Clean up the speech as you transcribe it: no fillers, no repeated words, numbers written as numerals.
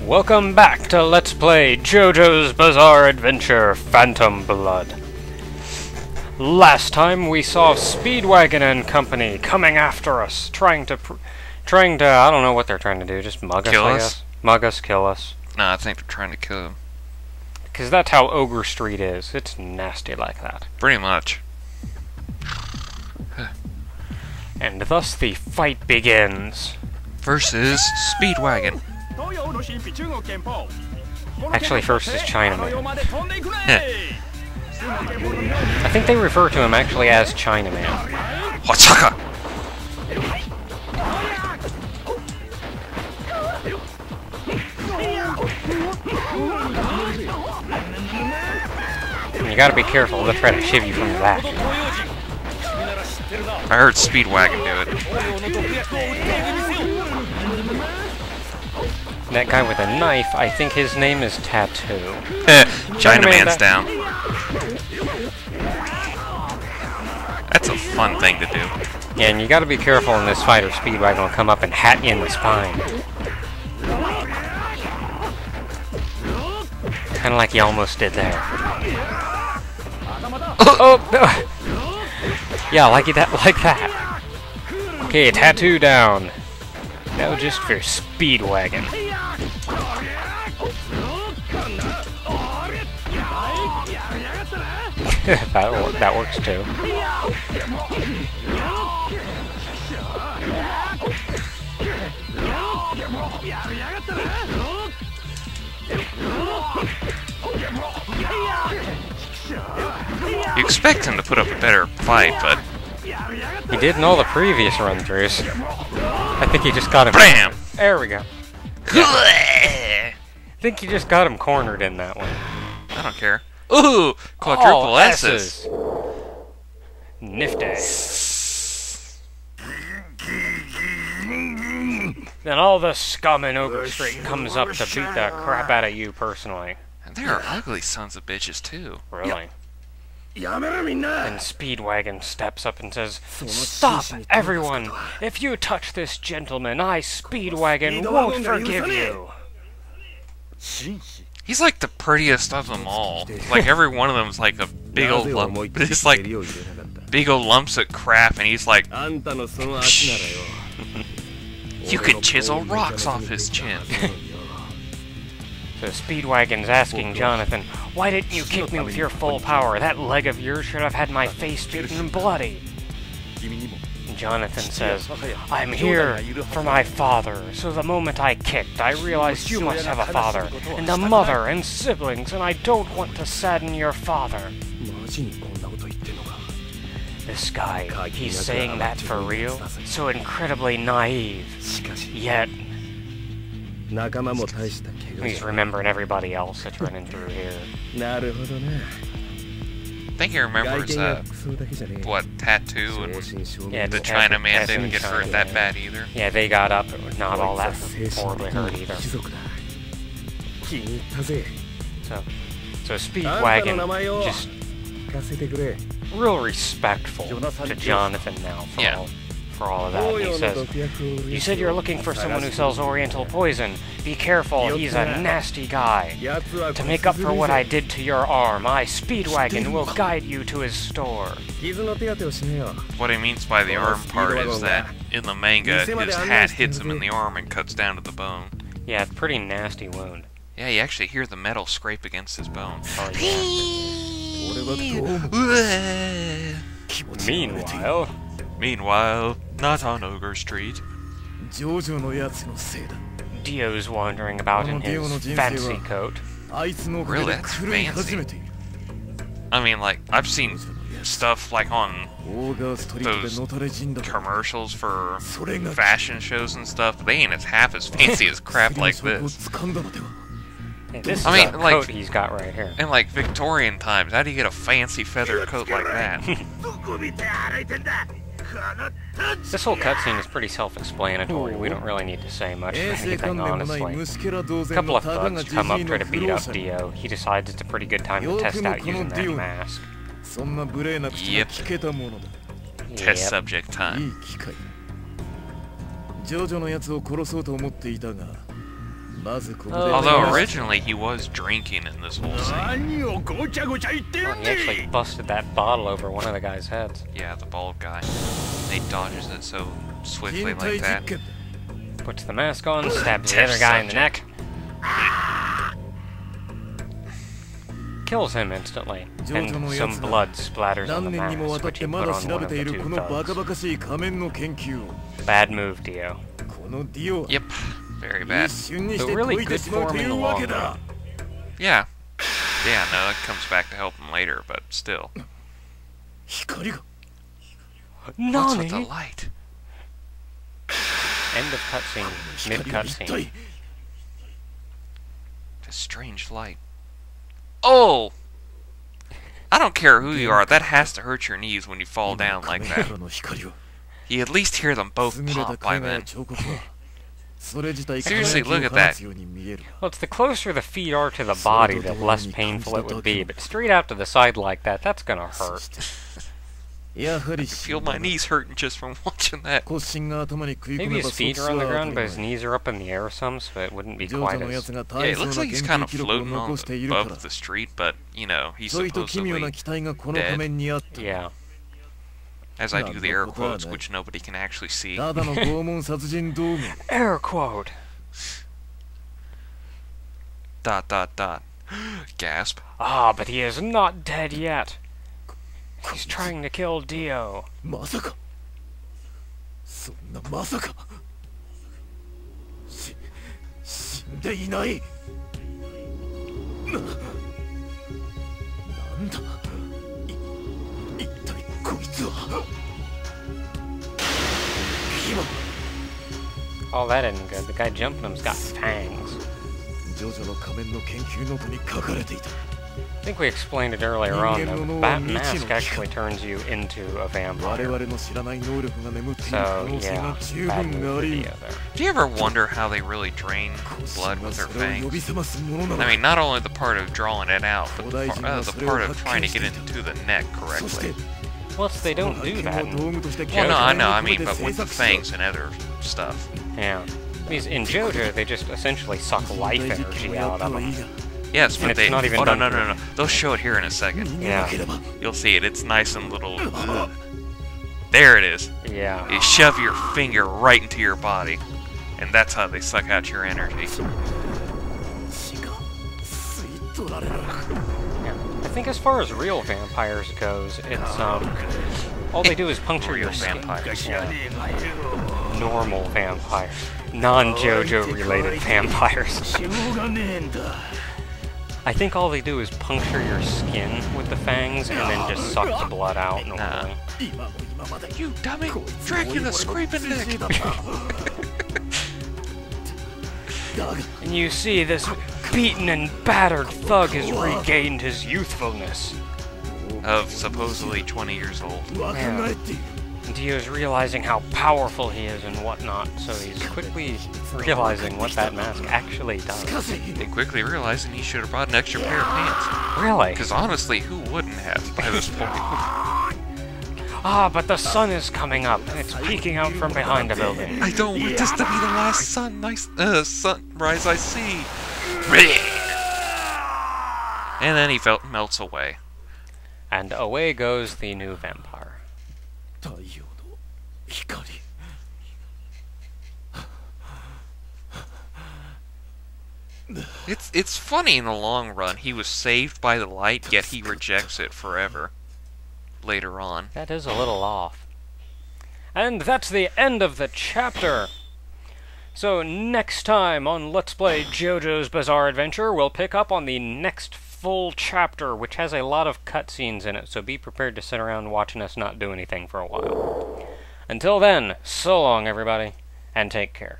Welcome back to Let's Play JoJo's Bizarre Adventure Phantom Blood. Last time we saw Speedwagon and company coming after us, trying to, I don't know what they're trying to do, just mug us, I guess. Mug us, kill us. No, I think they're trying to kill him. Because that's how Ogre Street is. It's nasty like that. Pretty much. And thus the fight begins. Versus Speedwagon. Actually, first is Chinaman. I think they refer to him actually as Chinaman. Wachaka! You gotta be careful, they'll try to shiv you from the back. I heard Speedwagon do it. That guy with a knife, I think his name is Tattoo. Chinaman's down. That's a fun thing to do. Yeah, and you gotta be careful in this fight or Speedwagon will come up and hat you in the spine. Kinda like you almost did there. Oh! Yeah, like that. Okay, Tattoo down. Now just for Speedwagon. that works too. You expect him to put up a better fight, but he did in all the previous run-throughs. I think he just got him. BAM! There we go. Yeah. I think you just got him cornered in that one. I don't care. Ooh! Quadruple S's! Nifty. Then all the scum in Ogre Street comes up to beat the crap out of you personally. And they are ugly sons of bitches, too. Really? And Speedwagon steps up and says, "Stop, everyone! If you touch this gentleman, I, Speedwagon, won't forgive you!" He's like the prettiest of them all. Like every one of them is like a big old lump. It's like big old lumps of crap, and he's like, you could chisel rocks off his chin. So Speedwagon's asking Jonathan, "Why didn't you kick me with your full power? That leg of yours should have had my face beaten and bloody." And Jonathan says, "I'm here for my father, so the moment I kicked, I realized you must have a father, and a mother, and siblings, and I don't want to sadden your father." This guy, he's saying that for real? So incredibly naive. Yet he's remembering everybody else that's running through here. I think he remembers, what, Tattoo and the Chinaman didn't get hurt that bad either. Yeah, they got up, but not all that horribly hurt either. So Speedwagon just real respectful to Jonathan now for all of that. And he says, "You said you're looking for someone who sells Oriental poison. Be careful, he's a nasty guy. To make up for what I did to your arm, I, Speedwagon, will guide you to his store." What he means by the arm part is that in the manga, his hat hits him in the arm and cuts down to the bone. Yeah, it's a pretty nasty wound. Yeah, you actually hear the metal scrape against his bone. Oh, yeah. Meanwhile, not on Ogre Street. Dio's wandering about in his fancy coat. Really? That's fancy. I mean, like, I've seen stuff like on those commercials for fashion shows and stuff, but they ain't half as fancy as crap like this. Hey, this is a coat he's got right here. In like Victorian times, how do you get a fancy feather coat like that? This whole cutscene is pretty self-explanatory. We don't really need to say much of anything, honestly. A couple of thugs come up, try to beat up Dio. He decides it's a pretty good time to test out using that mask. Yep. Test subject time. Although originally he was drinking in this whole scene. Oh, he actually busted that bottle over one of the guy's heads. Yeah, the bald guy. He dodges it so swiftly like that. Puts the mask on, stabs the other guy in the neck. Kills him instantly, and some blood splatters on the mask, which he put on one of the two thugs. Bad move, Dio. Yep, very bad. But really good form in the long run. Yeah. Yeah, no, that comes back to help him later, but still. What's with the light? End of cutscene. Mid-cutscene. A strange light. Oh! I don't care who you are, that has to hurt your knees when you fall down like that. You at least hear them both pop by then. Seriously, look at that. Well, it's the closer the feet are to the body, the less painful it would be, but straight out to the side like that, that's gonna hurt. I can feel my knees hurting just from watching that. Maybe his feet are on the ground, but his knees are up in the air some, so it wouldn't be quite as... Yeah, it looks like he's kind of floating above the street, but, you know, he's supposedly dead. Yeah. As I do the air quotes, which nobody can actually see. Air quote! ... Gasp. Ah, but he is not dead yet. He's trying to kill Dio. Oh, that isn't good. The guy jumping him's got fangs. I think we explained it earlier on, though. That mask actually turns you into a vampire. So, yeah, bad move for Dio there. Do you ever wonder how they really drain blood with their fangs? I mean, not only the part of drawing it out, but the part of trying to get into the neck correctly. Well, they don't do that. Well, no, I know, I mean, but with the fangs and other stuff. Yeah. In JoJo, they just essentially suck life energy out of them. Yes, but they... Not even no. They'll show it here in a second. Yeah. You'll see it. It's nice and little... There it is. Yeah. You shove your finger right into your body, and that's how they suck out your energy. Yeah. I think as far as real vampires goes, it's, all they do is puncture your skin. Yeah. Normal vampires. Non-JoJo related vampires. I think all they do is puncture your skin with the fangs and then just suck the blood out normally. You dummy! Dracula scraping dick! And you see, this beaten and battered thug has regained his youthfulness. Of supposedly 20 years old. Yeah. Dio's realizing how powerful he is and whatnot, so he's quickly realizing what that mask actually does. And quickly realizing he should have brought an extra pair of pants. Really? Because honestly, who wouldn't have by this point? Ah, but the sun is coming up, and it's peeking out from behind a building. I don't want this to be the last sunrise I see. And then he melts away. And away goes the new vampire. It's funny in the long run. He was saved by the light, yet he rejects it forever. Later on. That is a little off. And that's the end of the chapter. So next time on Let's Play JoJo's Bizarre Adventure, we'll pick up on the next full chapter, which has a lot of cutscenes in it, so be prepared to sit around watching us not do anything for a while. Until then, so long everybody, and take care.